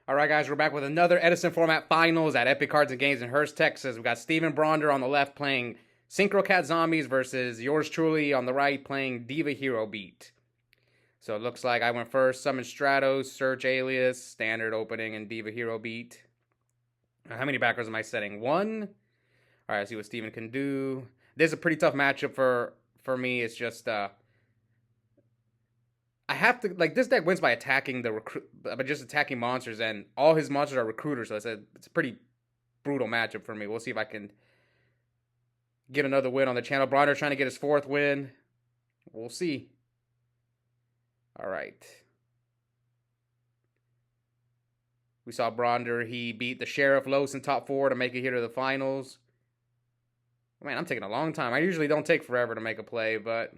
All right, guys, we're back with another Edison Format Finals at Epic Cards and Games in Hurst, Texas. We've got Stephen Bronder on the left playing Synchro Cat Zombies versus yours truly on the right playing Diva Hero Beat. So it looks like I went first. Summon Stratos, Search Alias, Standard Opening, and Diva Hero Beat. How many backers am I setting? One. All right, let's see what Stephen can do. This is a pretty tough matchup for me. It's just I have to, like, this deck wins by attacking by just attacking monsters, and all his monsters are recruiters, so it's a pretty brutal matchup for me. We'll see if I can get another win on the channel. Bronder trying to get his 4th win. We'll see. All right. We saw Bronder. He beat the Sheriff Los in top 4 to make it here to the finals. Man, I'm taking a long time. I usually don't take forever to make a play, but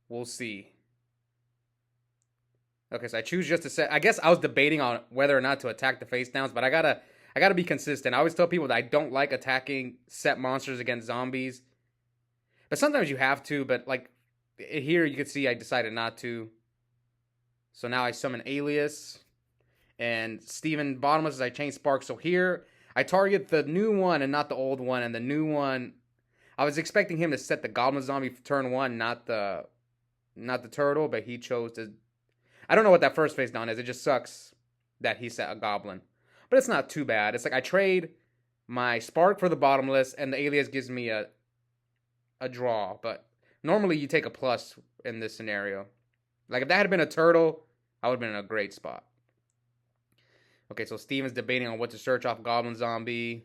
we'll see. Okay, so I choose just to set. I guess I was debating on whether or not to attack the face downs, but I gotta be consistent. I always tell people that I don't like attacking set monsters against zombies, but sometimes you have to. But like here, you can see I decided not to. So now I summon Alias and Stephen Bottomless as I change Spark. So here I target the new one and not the old one, and the new one. I was expecting him to set the Goblin Zombie for turn 1, not the turtle, but he chose to. I don't know what that first face down is. It just sucks that he set a goblin, but it's not too bad. It's like I trade my Spark for the Bottomless, and the Alias gives me a draw. But normally you take a plus in this scenario. Like if that had been a turtle, I would have been in a great spot. Okay, so Steven's debating on what to search off Goblin Zombie.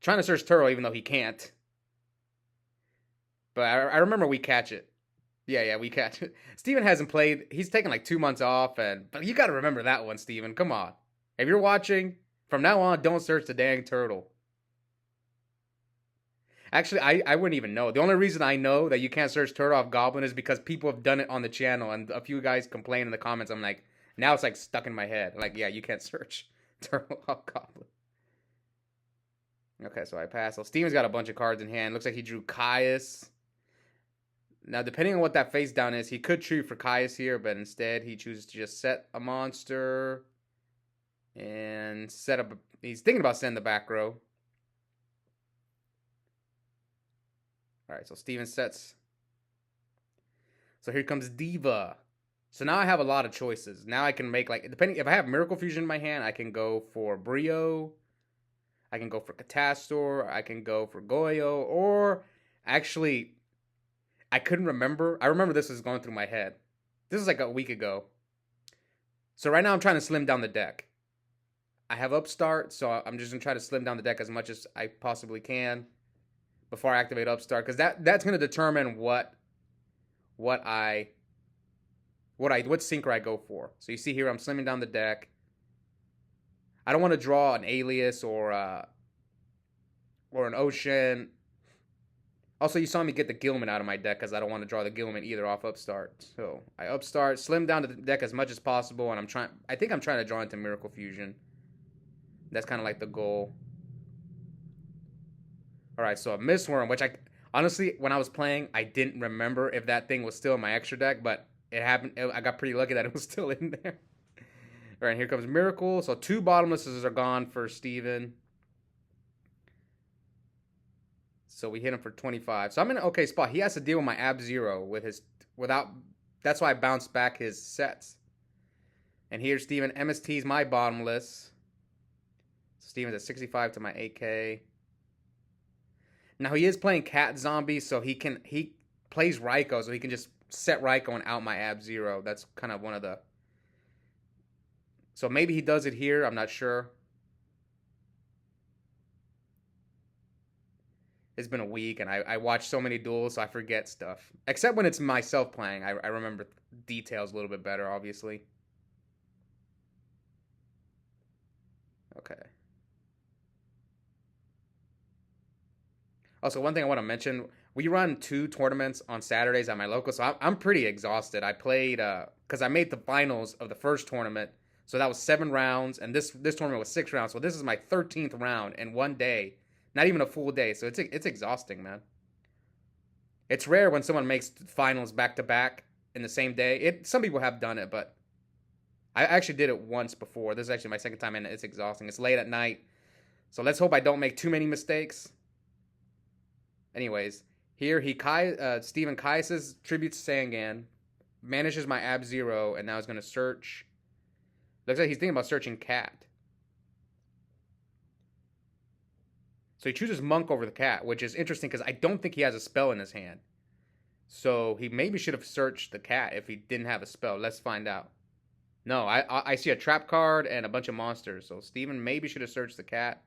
Trying to search turtle even though he can't. But I remember we catch it. Yeah, we catch it. Steven hasn't played. He's taken like 2 months off, but you got to remember that one, Steven. Come on. If you're watching, from now on, don't search the dang turtle. Actually, I wouldn't even know. The only reason I know that you can't search turtle off goblin is because people have done it on the channel, and a few guys complain in the comments. I'm like, now it's like stuck in my head. Like, yeah, you can't search turtle off goblin. Okay, so I pass. So Steven's got a bunch of cards in hand. Looks like he drew Caius. Now, depending on what that face down is, he could tree for Caius here, but instead he chooses to just set a monster and set up. He's thinking about setting the back row. All right, so Steven sets. So here comes Diva. So now I have a lot of choices. Now I can make, like, depending, if I have Miracle Fusion in my hand, I can go for Brio. I can go for Catastor. I can go for Goyo. Or actually, I couldn't remember. I remember this was going through my head. This is like a week ago. So right now I'm trying to slim down the deck. I have Upstart, so I'm just going to try to slim down the deck as much as I possibly can before I activate Upstart. Because that's going to determine what synchro I go for. So you see here I'm slimming down the deck. I don't want to draw an Alias or an Ocean. Also, you saw me get the Gilman out of my deck because I don't want to draw the Gilman either off Upstart. So I Upstart, slim down the deck as much as possible, and I think I'm trying to draw into Miracle Fusion. That's kind of like the goal. All right, so a Mistworm, which honestly, when I was playing, I didn't remember if that thing was still in my extra deck, but it happened. I got pretty lucky that it was still in there. All right, here comes Miracle. So 2 Bottomlesses are gone for Steven. So we hit him for 25. So I'm in an okay spot. He has to deal with my Ab-Zero that's why I bounced back his sets. And here's Steven. MST's my Bottomless. So Steven's at 65 to my 8K. Now he is playing Cat Zombie, so he plays Raikou, so he can just set Raikou and out my Ab-Zero. That's kind of one of the. So maybe he does it here. I'm not sure. It's been a week, and I watch so many duels, so I forget stuff. Except when it's myself playing. I remember details a little bit better, obviously. Okay. Also, one thing I want to mention, we run 2 tournaments on Saturdays at my local, so I'm pretty exhausted. I played, because I made the finals of the first tournament, so that was 7 rounds, and this tournament was 6 rounds, so this is my 13th round in one day. Not even a full day, so it's exhausting, man. It's rare when someone makes finals back to back, in the same day. Some people have done it, but I actually did it once before. This is actually my second time, and it's exhausting. It's late at night, so let's hope I don't make too many mistakes. Anyways, here Stephen Kai's tribute to Sangan, manages my Ab-Zero, and now he's going to search. Looks like he's thinking about searching Cat. So he chooses Monk over the Cat, which is interesting because I don't think he has a spell in his hand. So he maybe should have searched the Cat if he didn't have a spell. Let's find out. No, I see a trap card and a bunch of monsters. So Steven maybe should have searched the Cat.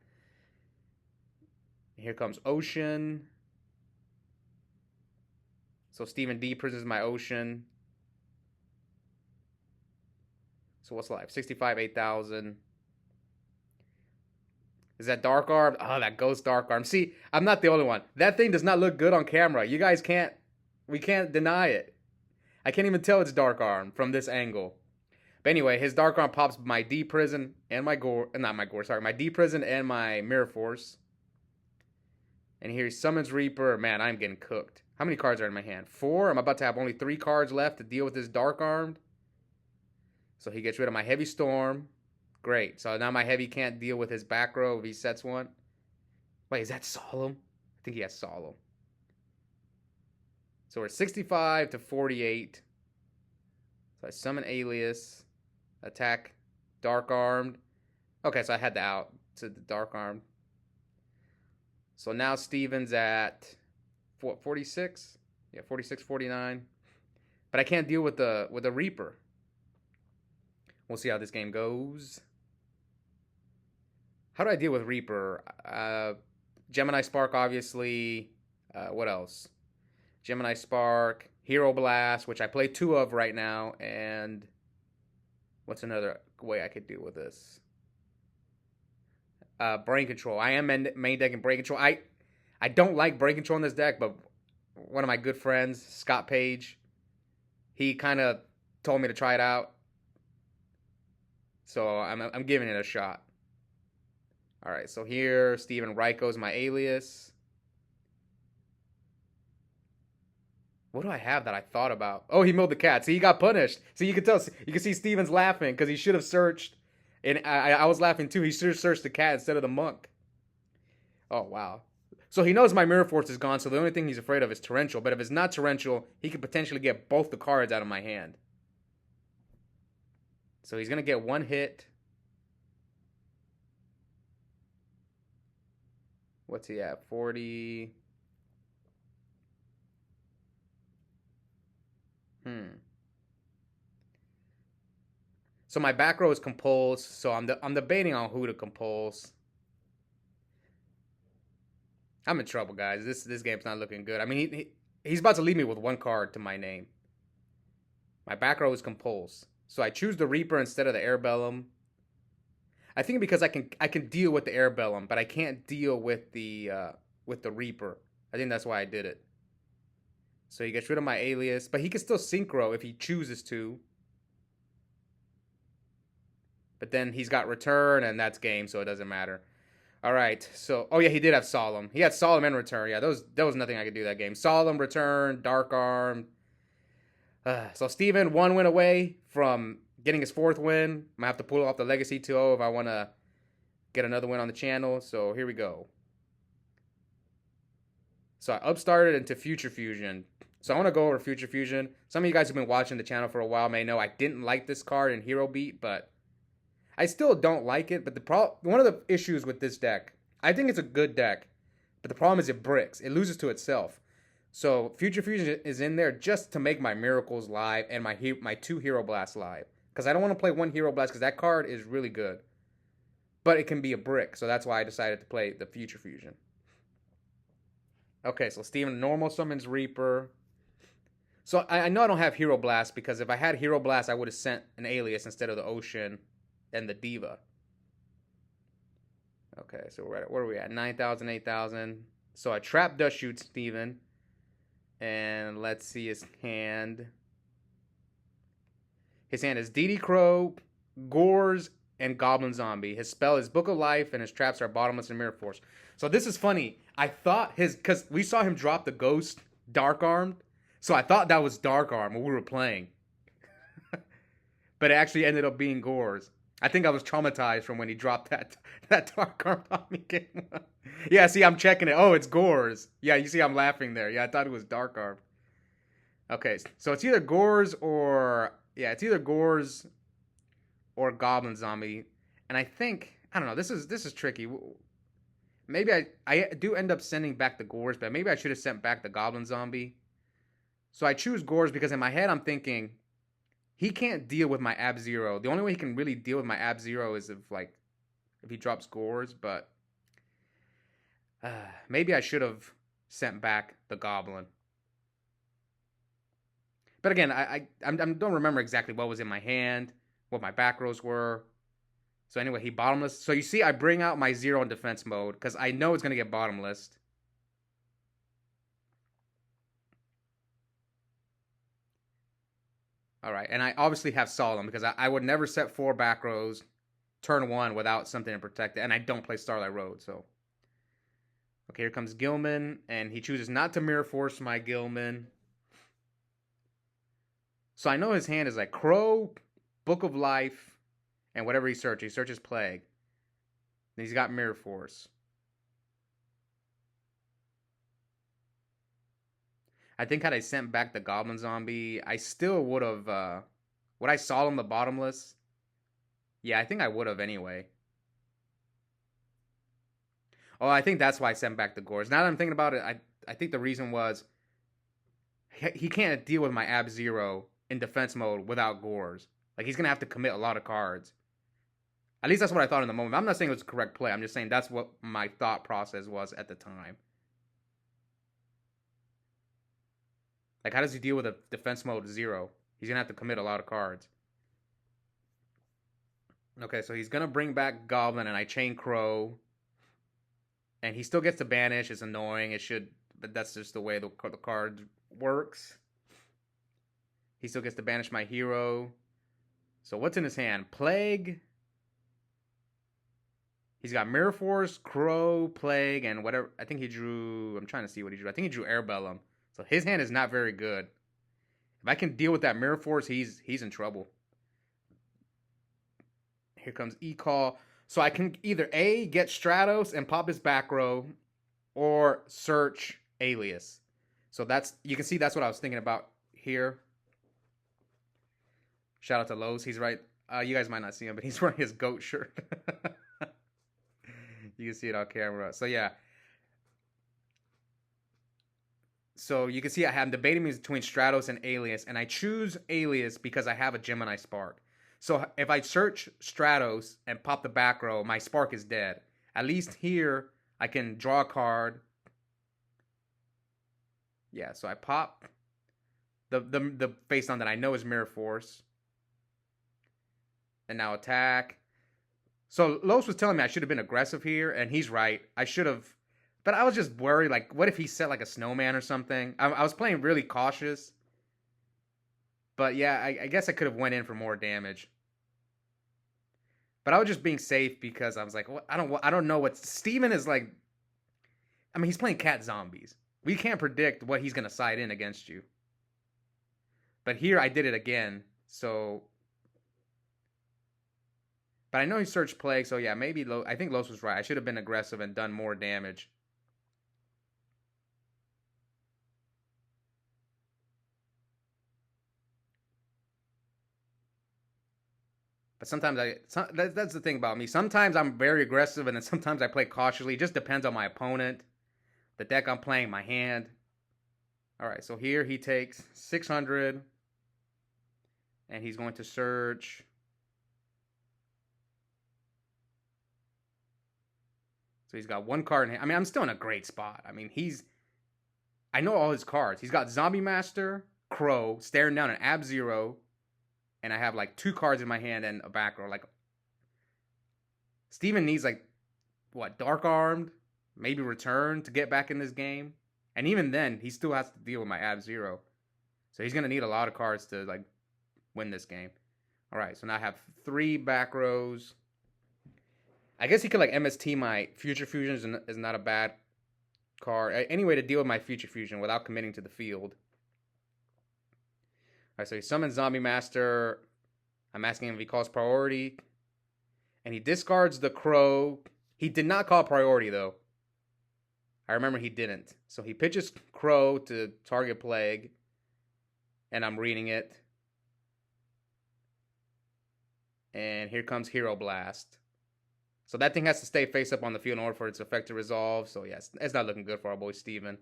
Here comes Ocean. So Steven D-prisons my Ocean. So what's life? 65, 8,000. Is that Dark Arm? Oh, that Ghost Dark Arm. See, I'm not the only one. That thing does not look good on camera. You guys we can't deny it. I can't even tell it's Dark Arm from this angle. But anyway, his Dark Arm pops my D-Prison and my my D-Prison and my Mirror Force. And here he summons Reaper. Man, I'm getting cooked. How many cards are in my hand? 4. I'm about to have only 3 cards left to deal with this Dark Armed. So he gets rid of my Heavy Storm. Great. So now my Heavy can't deal with his back row if he sets one. Wait, is that Solemn? I think he has Solemn. So we're 65 to 48. So I summon Alias. Attack Dark Armed. Okay, so I had the out to the Dark Armed. So now Steven's at 46? Yeah, 46, 49. But I can't deal with the Reaper. We'll see how this game goes. How do I deal with Reaper? Gemini Spark, obviously. What else? Gemini Spark, Hero Blast, which I play 2 of right now, and what's another way I could deal with this? Brain Control. I am main decking Brain Control. I don't like Brain Control in this deck, but one of my good friends, Scott Page, he kind of told me to try it out. So I'm giving it a shot. All right, so here Steven Ryko's my Alias. What do I have that I thought about? Oh, he milled the Cat. See, he got punished. See, you can tell. You can see Steven's laughing because he should have searched. And I was laughing too. He should have searched the Cat instead of the Monk. Oh, wow. So he knows my Mirror Force is gone, so the only thing he's afraid of is Torrential. But if it's not Torrential, he could potentially get both the cards out of my hand. So he's going to get 1 hit. What's he at? 40. So my back row is Compulse, so I'm debating on who to Compulse. I'm in trouble, guys. This game's not looking good. I mean, he's about to leave me with 1 card to my name. My back row is Compulse. So I choose the Reaper instead of the Airbellum. I think because I can deal with the Airbellum, but I can't deal with the Reaper. I think that's why I did it. So he gets rid of my Alias, but he can still Synchro if he chooses to. But then he's got Return, and that's game, so it doesn't matter. All right, so... Oh, yeah, he did have Solemn. He had Solemn and Return. Yeah, there was nothing I could do that game. Solemn, Return, Dark Arm. So Steven, 1 win away from getting his 4th win. I'm going to have to pull off the Legacy 2-0 if I want to get another win on the channel. So here we go. So I upstarted into Future Fusion. So I want to go over Future Fusion. Some of you guys who've been watching the channel for a while may know I didn't like this card in Hero Beat, but I still don't like it. But one of the issues with this deck, I think it's a good deck, but the problem is it bricks. It loses to itself. So Future Fusion is in there just to make my Miracles live and my 2 Hero Blasts live. Because I don't want to play 1 Hero Blast because that card is really good. But it can be a brick, so that's why I decided to play the Future Fusion. Okay, so Steven normal summons Reaper. So I know I don't have Hero Blast because if I had Hero Blast, I would have sent an Alias instead of the Ocean and the Diva. Okay, so where are we at? 9,000, 8,000. So I trap Dust Shoot Steven. And let's see his hand. His hand is DD Crow, Gores, and Goblin Zombie. His spell is Book of Life, and his traps are Bottomless and Mirror Force. So this is funny. I thought because we saw him drop the Ghost Dark Armed. So I thought that was Dark Arm when we were playing, but it actually ended up being Gores. I think I was traumatized from when he dropped that Dark Arm on me game. Yeah, see, I'm checking it. Oh, it's Gores. Yeah, you see, I'm laughing there. Yeah, I thought it was Dark Arm. Okay, so it's either Gores or it's either Gores or Goblin Zombie, and I think I don't know. This is tricky. Maybe I do end up sending back the Gores, but maybe I should have sent back the Goblin Zombie. So I choose Gores because in my head I'm thinking he can't deal with my Ab Zero. The only way he can really deal with my Ab Zero is if he drops Gores. But maybe I should have sent back the Goblin. But again, I don't remember exactly what was in my hand, what my back rows were. So anyway, he bottomless. So you see, I bring out my Zero in defense mode because I know it's gonna get bottomless. All right, and I obviously have Solemn because I would never set 4 back rows turn 1 without something to protect it, and I don't play Starlight Road, so. Okay, here comes Gilman, and he chooses not to Mirror Force my Gilman. So I know his hand is like Crow, Book of Life, and whatever he searches. He searches Plague. And he's got Mirror Force. I think had I sent back the Goblin Zombie, I still would have, would I Solemn the Bottomless? Yeah, I think I would have anyway. Oh, I think that's why I sent back the Gores. Now that I'm thinking about it, I think the reason was he can't deal with my Ab Zero in defense mode without Gores. Like, he's going to have to commit a lot of cards. At least that's what I thought in the moment. I'm not saying it was a correct play. I'm just saying that's what my thought process was at the time. Like, how does he deal with a defense mode 0? He's going to have to commit a lot of cards. Okay, so he's going to bring back Goblin, and I chain Crow. And he still gets to banish. It's annoying. It should, but that's just the way the card works. He still gets to banish my hero. So what's in his hand? Plague. He's got Mirror Force, Crow, Plague, and whatever. I think he drew. I'm trying to see what he drew. I think he drew Airbellum. So his hand is not very good. If I can deal with that Mirror Force, he's in trouble. Here comes E-Call. So I can either A, get Stratos and pop his back row, or search Alias. So you can see that's what I was thinking about here. Shout out to Lowe's. He's right. You guys might not see him, but he's wearing his goat shirt. You can see it on camera. So yeah. So you can see I'm debating between Stratos and Alias, and I choose Alias because I have a Gemini Spark. So if I search Stratos and pop the back row, my Spark is dead. At least here, I can draw a card. Yeah, so I pop the face down that I know is Mirror Force. And now attack. So Los was telling me I should have been aggressive here, and he's right. I should have. But I was just worried, like, what if he set like a snowman or something? I was playing really cautious. But yeah, I guess I could have went in for more damage. But I was just being safe because I was like, well, I don't know what Steven is like. I mean, he's playing cat zombies. We can't predict what he's gonna side in against you. But here I did it again, so. But I know he searched Plague, so yeah, maybe I think Los was right. I should have been aggressive and done more damage. But sometimes that's the thing about me. Sometimes I'm very aggressive, and then sometimes I play cautiously. It just depends on my opponent, the deck I'm playing, my hand. All right, so here he takes 600, and he's going to search. So he's got one card in hand. I mean, I'm still in a great spot. I mean, I know all his cards. He's got Zombie Master, Crow, staring down an Ab Zero, and I have like 2 cards in my hand and a back row. Like, Steven needs like, what, Dark Armed, maybe Return to get back in this game. And even then, he still has to deal with my Ab Zero. So he's going to need a lot of cards to like win this game. All right, so now I have 3 back rows. I guess he could like MST my Future Fusion is not a bad card. Any way to deal with my Future Fusion without committing to the field. Alright, so he summons Zombie Master. I'm asking him if he calls priority. And he discards the Crow. He did not call priority, though. I remember he didn't. So he pitches Crow to target Plague. And I'm reading it. And here comes Hero Blast. So that thing has to stay face up on the field in order for its effect to resolve. So yeah, it's not looking good for our boy Steven.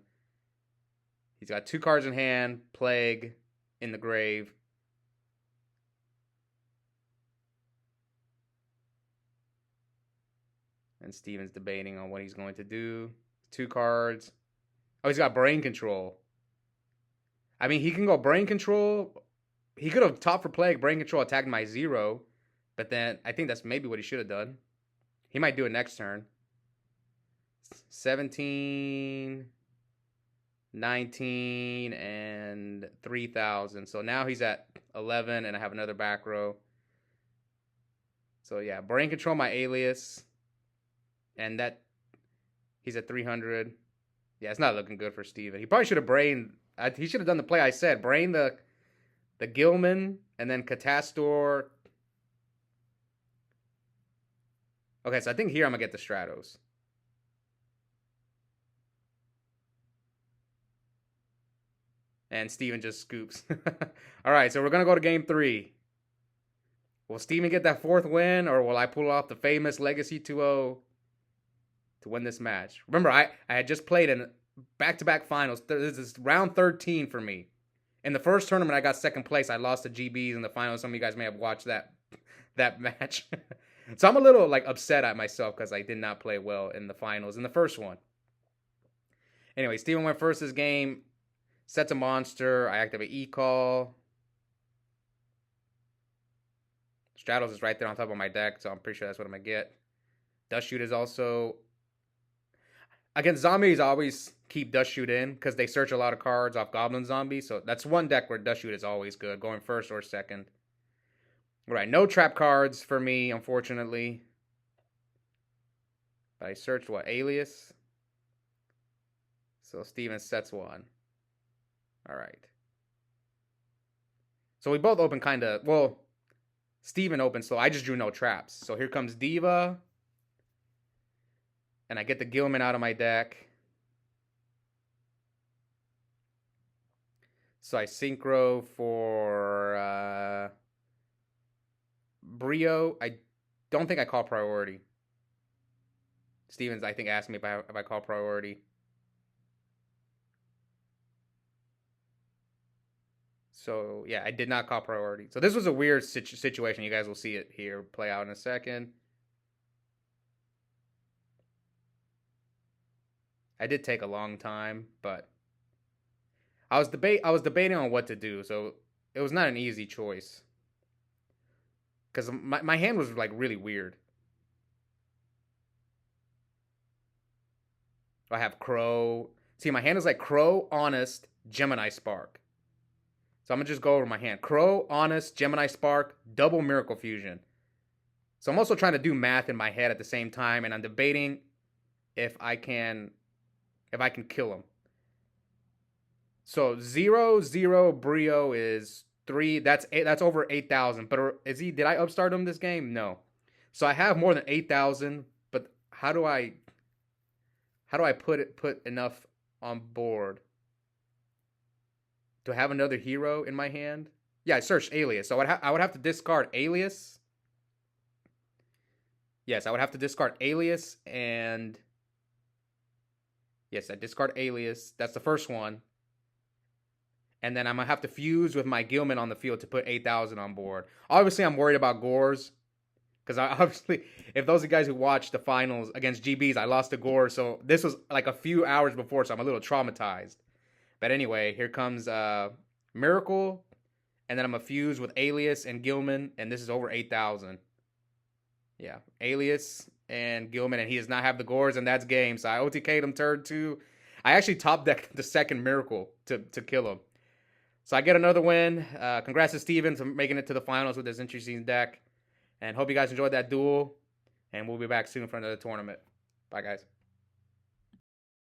He's got 2 cards in hand. Plague in the grave. And Steven's debating on what he's going to do. 2 cards. Oh, he's got Brain Control. I mean, he can go Brain Control. He could have topped for Plague, Brain Control, attacked my 0. But then I think that's maybe what he should have done. He might do it next turn. 17, 19, and 3,000. So now he's at 11, and I have another back row. So yeah, Brain Control my Alias. And that he's at 300. Yeah, it's not looking good for Steven. He probably should have brained. He should have done the play I said. Brain the Gilman and then Catastor. Okay, so I think here I'm going to get the Stratos. And Steven just scoops. All right, so we're going to go to game 3. Will Steven get that 4th win, or will I pull off the famous Legacy 2-0 to win this match? Remember, I had just played in back-to-back finals. This is round 13 for me. In the first tournament, I got 2nd place. I lost to GBs in the finals. Some of you guys may have watched that match. So I'm a little like upset at myself because I did not play well in the finals in the first one. Anyway, Steven went first this game. Sets a monster. I activate E-Call. Stratos is right there on top of my deck, so I'm pretty sure that's what I'm going to get. Dust Shoot is also... Against zombies, I always keep Dust Shoot in because they search a lot of cards off Goblin Zombies. So that's one deck where Dust Shoot is always good, going first or second. All right, no trap cards for me, unfortunately. But I searched what? Alias? So Steven sets 1. All right. So we both open kind of... Well, Steven opened, so I just drew no traps. So here comes Diva. And I get the Gilman out of my deck. So I Synchro for Brio. I don't think I call priority. Stevens, I think, asked me if I call priority. So, yeah, I did not call priority. So this was a weird situation. You guys will see it here play out in a second. I did take a long time, but I was debating on what to do, so it was not an easy choice. Because my hand was, like, really weird. I have Crow. See, my hand is like Crow, Honest, Gemini Spark. So I'm going to just go over my hand. Crow, Honest, Gemini Spark, double Miracle Fusion. So I'm also trying to do math in my head at the same time, and I'm debating if I can kill him. So 0-0 Brio is 3. That's over 8,000. But did I upstart him this game? No. So I have more than 8,000, but how do I put enough on board to have another hero in my hand? Yeah, I searched Alias. So I would have to discard Alias. Yes, I would have to discard Alias, and yes, I discard Alias. That's the first one. And then I'm going to have to fuse with my Gilman on the field to put 8,000 on board. Obviously, I'm worried about Gores. Because obviously, if those are guys who watched the finals against GBs, I lost to Gore. So this was like a few hours before, so I'm a little traumatized. But anyway, here comes Miracle. And then I'm going to fuse with Alias and Gilman. And this is over 8,000. Yeah, Alias and Gilman. And he does not have the Gores, and that's game. So I OTK'd him turn 2. I actually top decked the second Miracle to kill him. So I get another win. Congrats to Steven for making it to the finals with this interesting deck. And hope you guys enjoyed that duel. And we'll be back soon for another tournament. Bye, guys.